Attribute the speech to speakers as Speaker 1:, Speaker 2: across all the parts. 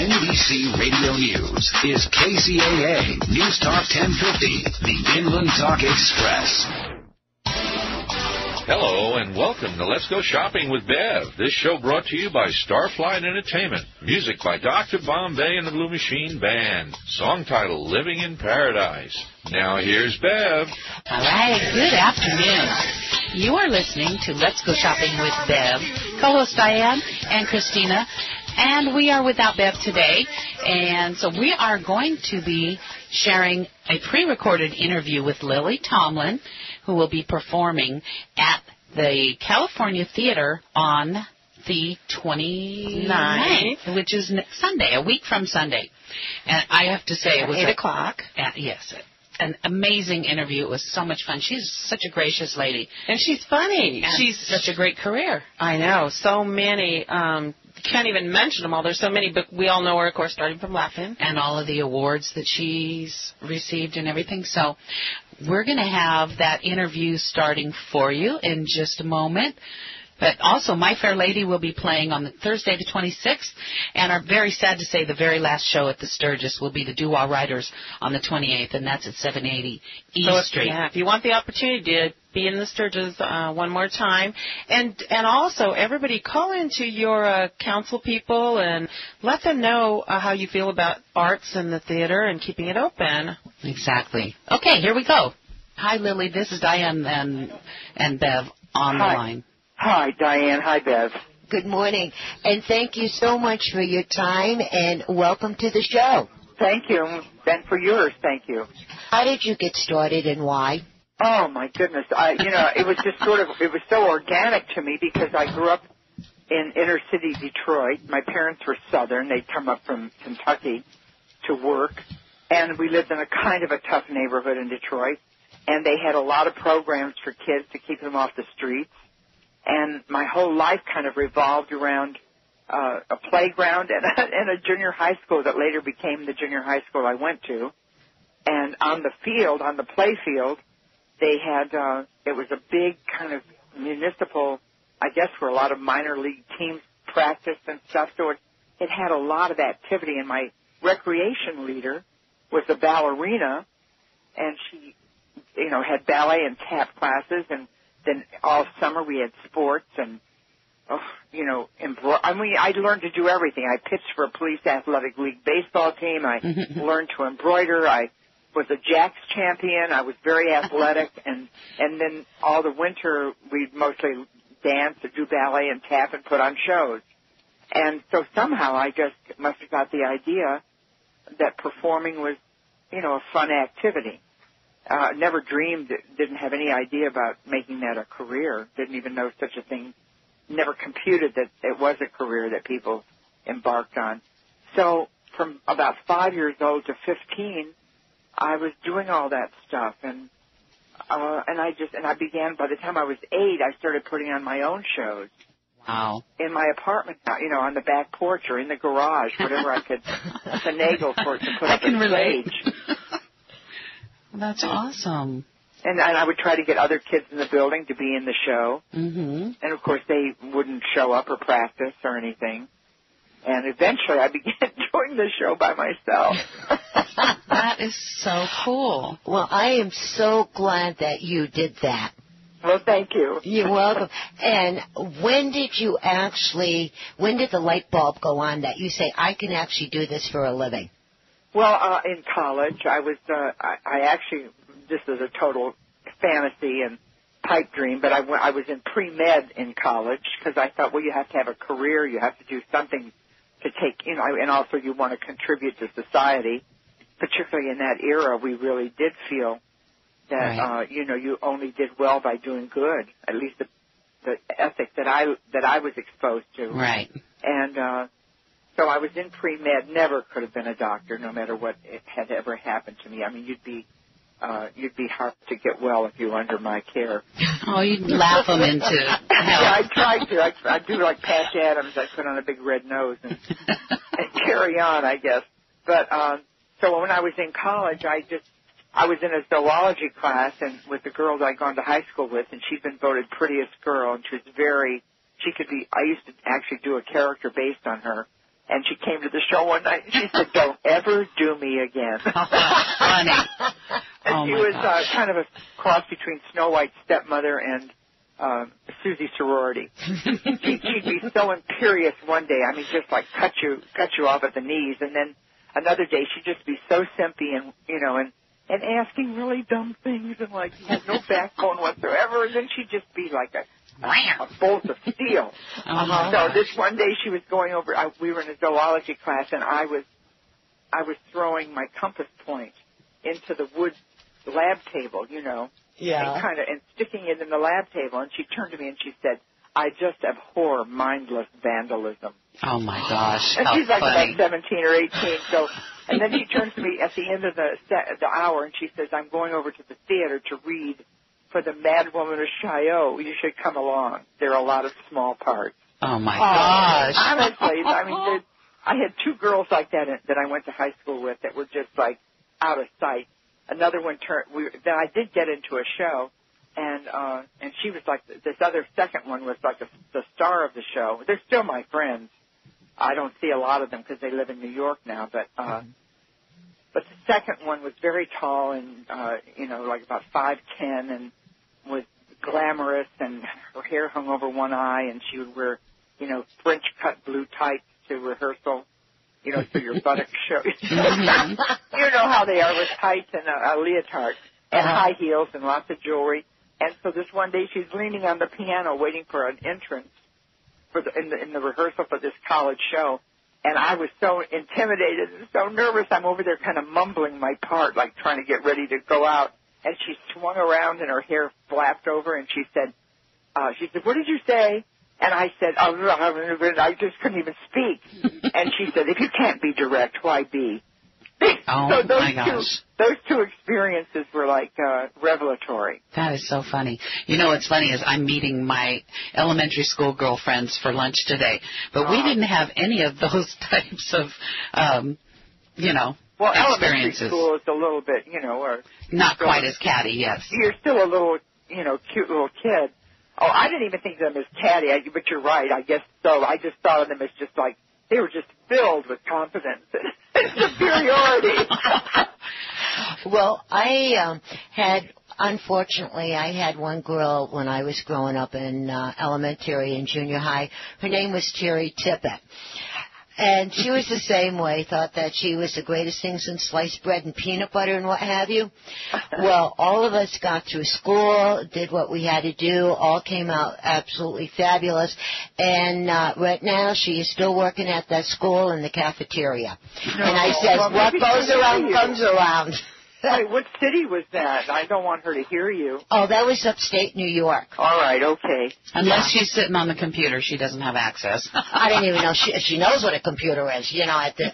Speaker 1: NBC Radio News is KCAA News Talk 1050, the Inland Talk Express.
Speaker 2: Hello and welcome to Let's Go Shopping with Bev. This show brought to you by Starflight Entertainment. Music by Dr. Bombay and the Blue Machine Band. Song title, Living in Paradise. Now here's Bev.
Speaker 3: All right, good afternoon. You are listening to Let's Go Shopping with Bev, co-host Diane and Christina. And we are without Bev today. And so we are going to be sharing a pre-recorded interview with Lily Tomlin, who will be performing at the California Theater on the 29th, which is Sunday, a week from Sunday. And I have to say, it was
Speaker 4: 8 o'clock.
Speaker 3: Yes, an amazing interview. It was so much fun. She's such a gracious lady.
Speaker 4: And she's funny.
Speaker 3: And she's such a great career.
Speaker 4: I know. So many. Can't even mention them all. There's so many, but we all know her, of course, starting from Laughing.
Speaker 3: And all of the awards that she's received and everything. So we're going to have that interview starting for you in just a moment. But also, My Fair Lady will be playing on the Thursday the 26th. And are very sad to say the very last show at the Sturgis will be the Do-All Riders on the 28th, and that's at 780 East Street.
Speaker 4: Yeah, if you want the opportunity to be in the Sturgis one more time. And also, everybody call into your council people and let them know how you feel about arts and the theater and keeping it open.
Speaker 3: Exactly. Okay, here we go. Hi, Lily. This is Diane and Bev on the line.
Speaker 5: Hi, Diane. Hi, Bev.
Speaker 6: Good morning, and thank you so much for your time, and welcome to the show.
Speaker 5: Thank you, and for yours, thank you.
Speaker 6: How did you get started, and why?
Speaker 5: Oh, my goodness. It was just it was so organic to me because I grew up in inner city Detroit. My parents were Southern. They'd come up from Kentucky to work, and we lived in a kind of a tough neighborhood in Detroit, and they had a lot of programs for kids to keep them off the streets. And my whole life kind of revolved around a playground and a junior high school that later became the junior high school I went to. And on the field, on the play field, they had, it was a big kind of municipal, I guess, where a lot of minor league teams practiced and stuff. So it had a lot of activity. And my recreation leader was a ballerina, and she, had ballet and tap classes, and then all summer we had sports and, I learned to do everything. I pitched for a police athletic league baseball team. I learned to embroider. I was a jacks champion. I was very athletic. And then all the winter we'd mostly dance and do ballet and tap and put on shows. And so somehow I just must have got the idea that performing was, a fun activity. Never dreamed, didn't have any idea about making that a career, didn't even know such a thing, never computed that it was a career that people embarked on. So from about 5 years old to 15, I was doing all that stuff, and I began, by the time I was 8, I started putting on my own shows.
Speaker 3: Wow. In
Speaker 5: my apartment, on the back porch or in the garage, whatever I could finagle for to put up a stage.
Speaker 3: That's awesome.
Speaker 5: And I would try to get other kids in the building to be in the show.
Speaker 3: Mm-hmm.
Speaker 5: And, of course, they wouldn't show up or practice or anything. And eventually I began doing the show by myself.
Speaker 3: That is so cool.
Speaker 6: Well, I am so glad that you did that.
Speaker 5: Well, thank you.
Speaker 6: You're welcome. And when did the light bulb go on that you say, I can actually do this for a living?
Speaker 5: Well, in college, I actually, this is a total fantasy and pipe dream, but I was in pre-med in college because I thought, well, you have to have a career, you have to do something to take, and also you want to contribute to society. Particularly in that era, we really did feel that,
Speaker 3: right.
Speaker 5: You only did well by doing good, at least the ethic that I was exposed to.
Speaker 3: Right.
Speaker 5: And, so I was in pre-med, never could have been a doctor, no matter what had ever happened to me. I mean, you'd be hard to get well if you were under my care.
Speaker 3: Oh, you'd laugh them into hell.
Speaker 5: Yeah, I tried to. I'd do like Patch Adams. I'd put on a big red nose and carry on, I guess. But so when I was in college, I was in a zoology class and with the girls I'd gone to high school with, and she'd been voted prettiest girl, and I used to actually do a character based on her. And she came to the show one night, and she said, "Don't ever do me again."
Speaker 3: Funny.
Speaker 5: And she was kind of a cross between Snow White's stepmother and Susie Sorority. She'd be so imperious one day. I mean, just like cut you off at the knees, and then another day she'd just be so simpy and and asking really dumb things and like had no backbone whatsoever. And then she'd just be like a bolt of steel. So this one day she was going over. We were in a zoology class, and I was throwing my compass point into the wood lab table, and sticking it in the lab table. And she turned to me and she said, "I just abhor mindless vandalism."
Speaker 3: Oh my gosh!
Speaker 5: And she's like about 17 or 18. So, and then she turns to me at the end of the hour and she says, "I'm going over to the theater to read for the Mad Woman of Chaillot. You should come along. There are a lot of small parts."
Speaker 3: Oh my gosh!
Speaker 5: Honestly, I mean, I had two girls like that I went to high school with that were just like out of sight. Another one then I did get into a show, and she was like this other second one was like the star of the show. They're still my friends. I don't see a lot of them because they live in New York now, but the second one was very tall and like about 5'10" and was glamorous, and her hair hung over one eye, and she would wear French cut blue tights to rehearsal. So your buttocks show. You know how they are with tights and a leotard and high heels and lots of jewelry. And so this one day she's leaning on the piano waiting for an entrance in the rehearsal for this college show. And I was so intimidated and so nervous. I'm over there kind of mumbling my part, like trying to get ready to go out. And she swung around and her hair flapped over, and she said, "What did you say?" And I said, I just couldn't even speak. And she said, "If you can't be direct, why be?"
Speaker 3: Oh, my gosh.
Speaker 5: Those two experiences were like revelatory.
Speaker 3: That is so funny. What's funny is I'm meeting my elementary school girlfriends for lunch today, but we didn't have any of those types of,
Speaker 5: well,
Speaker 3: experiences.
Speaker 5: Elementary school is a little bit, or
Speaker 3: not quite as catty, yes.
Speaker 5: You're still a little, cute little kid. Oh, I didn't even think of them as catty, but you're right, I guess so. I just thought of them as just like, they were just filled with confidence and superiority.
Speaker 6: Well, unfortunately, I had one girl when I was growing up in elementary and junior high. Her name was Terry Tippett. And she was the same way, thought that she was the greatest thing since sliced bread and peanut butter and what have you. Well, all of us got through school, did what we had to do, all came out absolutely fabulous. And right now she is still working at that school in the cafeteria. No, and I said, what goes around comes around.
Speaker 5: Wait, what city was that? I don't want her to hear you.
Speaker 6: Oh, that was upstate New York.
Speaker 5: All right, okay.
Speaker 3: Unless she's sitting on the computer, she doesn't have access.
Speaker 6: I didn't even know she knows what a computer is,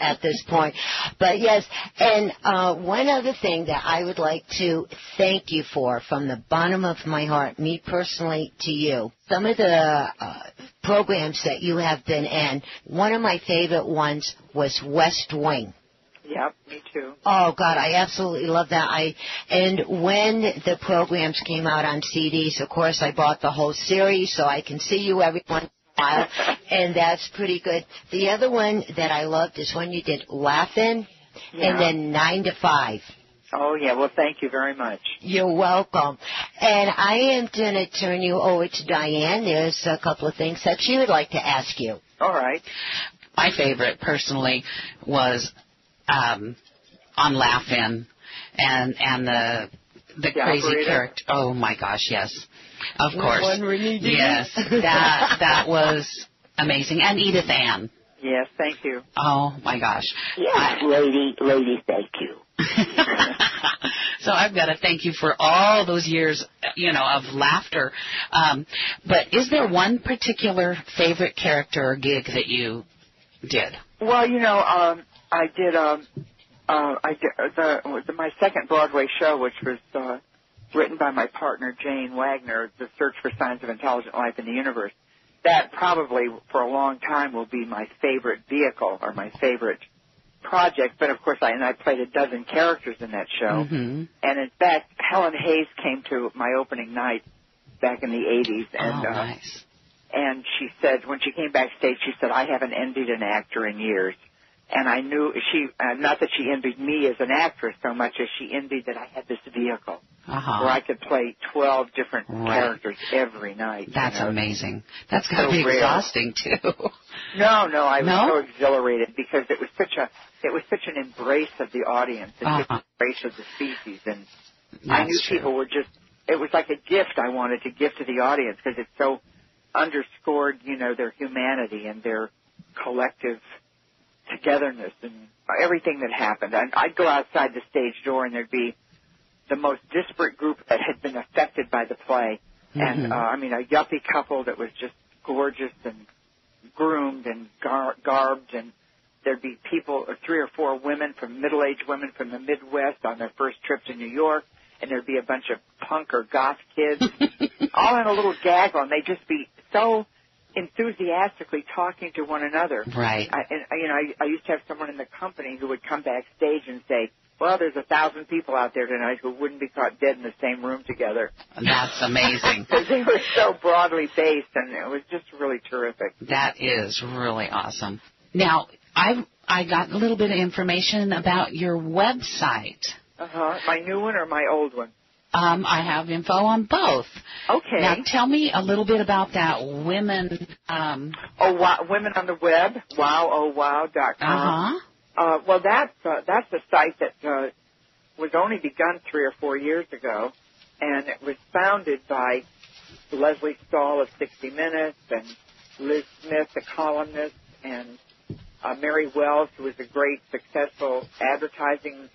Speaker 6: at this point. But yes, and one other thing that I would like to thank you for from the bottom of my heart, me personally to you, some of the programs that you have been in, one of my favorite ones was West Wing.
Speaker 5: Yep, me too.
Speaker 6: Oh, God, I absolutely love that. And when the programs came out on CDs, of course, I bought the whole series so I can see you every once in a while, and that's pretty good. The other one that I loved is when you did Laugh-In and then 9 to 5.
Speaker 5: Oh, yeah. Well, thank you very much.
Speaker 6: You're welcome. And I am going to turn you over to Diane. There's a couple of things that she would like to ask you.
Speaker 5: All right.
Speaker 3: My favorite, personally, was on Laugh-In and the crazy character. Oh my gosh, yes, of course, yes, that was amazing. And Edith Ann.
Speaker 5: Yes, thank you.
Speaker 3: Oh my gosh.
Speaker 6: Yes, lady, thank you.
Speaker 3: So I've got to thank you for all those years, of laughter. But is there one particular favorite character or gig that you did?
Speaker 5: Well, I did my second Broadway show, which was written by my partner Jane Wagner, The Search for Signs of Intelligent Life in the Universe. That probably for a long time will be my favorite vehicle or my favorite project. But of course, I played a dozen characters in that show.
Speaker 3: Mm-hmm.
Speaker 5: And in fact, Helen Hayes came to my opening night back in the 80s, and
Speaker 3: nice.
Speaker 5: And she said, when she came backstage, she said, I haven't envied an actor in years. And I knew not that she envied me as an actress so much as she envied that I had this vehicle where I could play 12 different characters every night.
Speaker 3: That's amazing. That's got to be exhausting too.
Speaker 5: No, I was so exhilarated because it was such an embrace of the audience, an embrace of the species, and I knew people were just. It was like a gift I wanted to give to the audience because it so underscored, their humanity and their collective togetherness and everything that happened. I'd go outside the stage door and there'd be the most disparate group that had been affected by the play. And, a yuppie couple that was just gorgeous and groomed and garbed, and there'd be people, 3 or 4 women, middle-aged women from the Midwest on their first trip to New York, and there'd be a bunch of punk or goth kids, all in a little gaggle, and they'd just be so enthusiastically talking to one another.
Speaker 3: Right.
Speaker 5: I used to have someone in the company who would come backstage and say, well, there's 1,000 people out there tonight who wouldn't be caught dead in the same room together.
Speaker 3: That's amazing.
Speaker 5: Because they were so broadly based, and it was just really terrific.
Speaker 3: That is really awesome. Now, I got a little bit of information about your website.
Speaker 5: My new one or my old one?
Speaker 3: I have info on both.
Speaker 5: Okay.
Speaker 3: Now, tell me a little bit about that women.
Speaker 5: Women on the web, wowowow.com. Well, that's a site that was only begun 3 or 4 years ago, and it was founded by Leslie Stahl of 60 Minutes and Liz Smith, the columnist, and Mary Wells, who was a great, successful advertising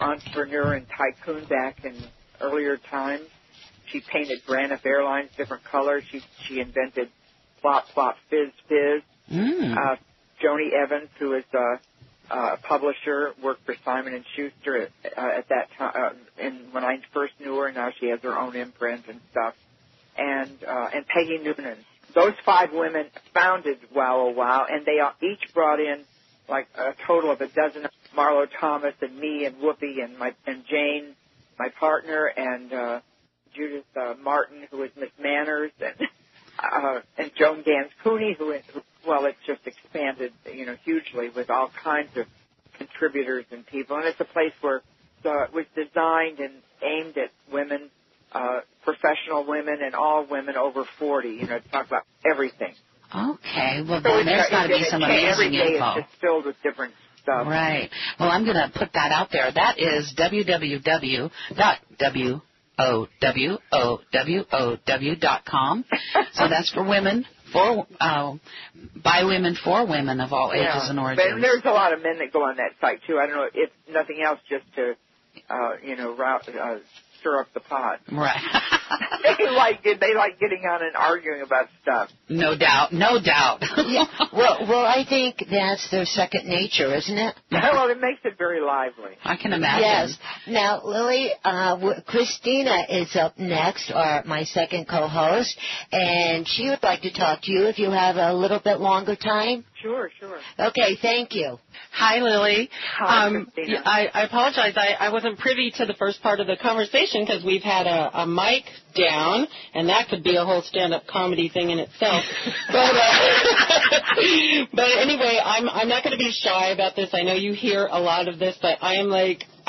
Speaker 5: entrepreneur and tycoon back in earlier times. She painted Braniff Airlines different colors. She invented Plop Plop Fizz Fizz. Joni Evans, who is a publisher, worked for Simon & Schuster at that time. And when I first knew her, now she has her own imprint and stuff. And Peggy Noonan. Those 5 women founded Wow Oh Wow, and they each brought in like a total of 12. Marlo Thomas and me and Whoopi and Jane, my partner, and Judith Martin, who is Miss Manners, and Joan Gans Cooney, who it's just expanded, hugely with all kinds of contributors and people. And it's a place where it was designed and aimed at women, professional women, and all women over 40. To talk about everything.
Speaker 3: Okay, well then there's got to be some amazing
Speaker 5: every day
Speaker 3: info.
Speaker 5: It's just filled with different stuff.
Speaker 3: Right. Well, I'm going to put that out there. That is www.wowowow.com. So that's for women, by women, for women of all ages and origins.
Speaker 5: But there's a lot of men that go on that site too. I don't know if nothing else, just to stir up the pot.
Speaker 3: Right.
Speaker 5: They like getting on and arguing about stuff.
Speaker 3: No doubt.
Speaker 6: Yeah. Well, I think that's their second nature, isn't it?
Speaker 5: Well, it makes it very lively.
Speaker 3: I can imagine.
Speaker 6: Yes. Now, Lily, Christina is up next, or my second co-host, and she would like to talk to you if you have a little bit longer time.
Speaker 5: Sure.
Speaker 6: Okay, thank you.
Speaker 4: Hi, Lily.
Speaker 5: Hi, Christina.
Speaker 4: I apologize. I wasn't privy to the first part of the conversation because we've had a mic down, and that could be a whole stand-up comedy thing in itself. But anyway, I'm not going to be shy about this. I know you hear a lot of this, but I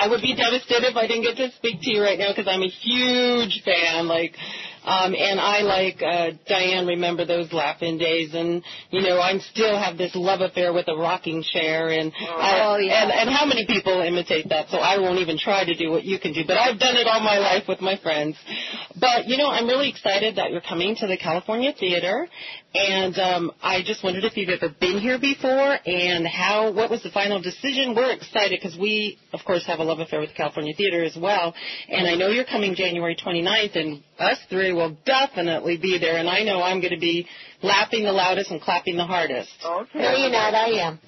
Speaker 4: would be devastated if I didn't get to speak to you right now because I'm a huge fan. And I, like Diane, remember those laugh-in days, and I still have this love affair with a rocking chair, and and how many people imitate that? So I won't even try to do what you can do, but I've done it all my life with my friends. But I'm really excited that you're coming to the California Theater, and I just wondered if you've ever been here before, and what was the final decision? We're excited because we, of course, have a love affair with the California Theater as well, and I know you're coming January 29th, and us 3 will definitely be there, and I know I'm going to be laughing the loudest and clapping the hardest.
Speaker 5: Okay.
Speaker 6: No, you're not. I am.